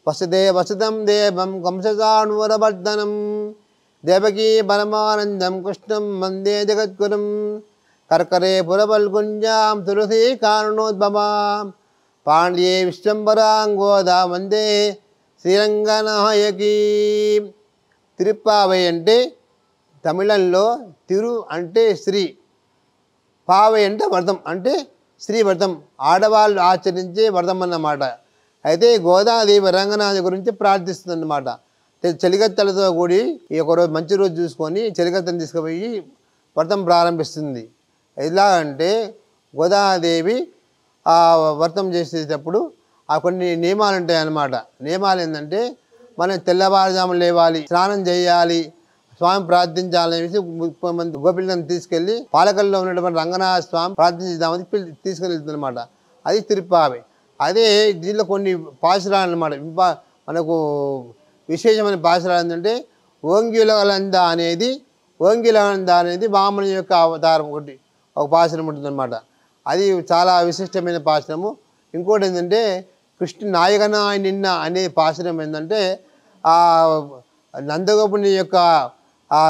వసుదే వసుదం దేవం కంససాణువరవర్ధనం దేవకీ పరమానందం కృష్ణం వందే జగద్గురుం కర్కరే పురవల్గుంజాం తులసీ కారణోద్భవాం పాండ్యే విశ్వంబరాంగోదా వందే శ్రీరంగనాయకీ. తిరుప్పావై అంటే తమిళంలో తిరు అంటే శ్రీ, పావై అంటే వ్రతం, అంటే శ్రీ వ్రతం, ఆడవాళ్ళు ఆచరించే వ్రతం అన్నమాట. అయితే గోదాదేవి రంగనాథ గురించి ప్రార్థిస్తుందన్నమాట. చెలికత్తెలతో కూడి ఈ ఒకరోజు మంచి రోజు చూసుకొని చెలికత్తెను తీసుకుపోయి వ్రతం ప్రారంభిస్తుంది. ఎలా అంటే గోదాదేవి ఆ వ్రతం చేసేటప్పుడు ఆ కొన్ని నియమాలు ఉంటాయి అన్నమాట. నియమాలు ఏంటంటే మనం తెల్లవారుజామున లేవాలి, స్నానం చేయాలి, స్వామి ప్రార్థించాలని 30 మంది గోపికలను తీసుకెళ్ళి పాలకల్లో ఉన్నటువంటి రంగనాథ స్వామి ప్రార్థించామని తీసుకెళ్తుంది అనమాట. అది తిరుప్పావై. అదే దీనిలో కొన్ని పాశురాలు అనమాట. మనకు విశేషమైన పాశురాలు ఏంటంటే ఓంగిలగలంద అనేది వామన యొక్క అవతారం, ఒక పాశురం ఉంటుందన్నమాట. అది చాలా విశిష్టమైన పాశురము. ఇంకోటి ఏంటంటే కృష్ణ నాయకనాయ నిన్న అనే పాశురం ఏంటంటే ఆ నందగోపుని యొక్క ఆ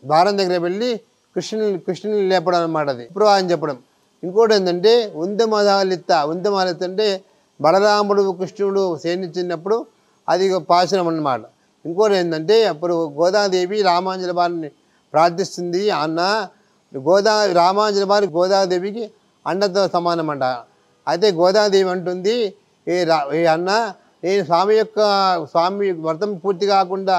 ద్వారం దగ్గర వెళ్ళి కృష్ణుని లేపడం అనమాట. అది ప్రవాహం చెప్పడం. ఇంకోటి ఏంటంటే ఉందమాలిత్త అంటే బలరాముడు కృష్ణుడు సేనిచ్చినప్పుడు అది పాశురం అన్నమాట. ఇంకోటి ఏంటంటే అప్పుడు గోదాదేవి రామాంజన వారిని ప్రార్థిస్తుంది. అన్న రామాంజన వారి గోదాదేవికి అండతో సమానం అంట. అయితే గోదాదేవి అంటుంది, ఏ అన్న నేను స్వామి వ్రతం పూర్తి కాకుండా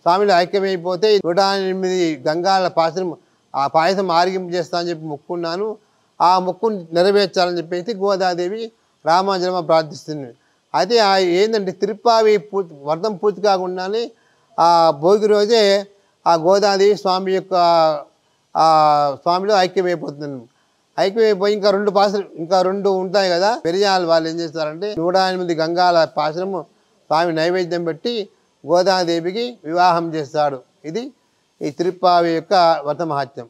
స్వామిలో ఐక్యమైపోతే 108 గంగాల పాశనం ఆ పాయసం ఆరగింపు చేస్తా అని చెప్పి మొక్కున్నాను, ఆ మొక్కుని నెరవేర్చాలని చెప్పేసి గోదాదేవి రామాంజనమ్మ ప్రార్థిస్తుంది. అయితే ఏంటంటే తిరుప్పావి వ్రతం పూర్తి కాకుండానే ఆ భోగి రోజే ఆ గోదాదేవి స్వామిలో ఐక్యమైపోతుంది. ఐక్యమైపోయి ఇంకా రెండు ఉంటాయి కదా. పెరియాల వాళ్ళు ఏం చేస్తారంటే 108 గంగాల పాశనము స్వామి నైవేద్యం పెట్టి గోదాదేవికి వివాహం చేస్తాడు. ఇది ఈ తిరుప్పావి యొక్క వ్రత మహత్యం.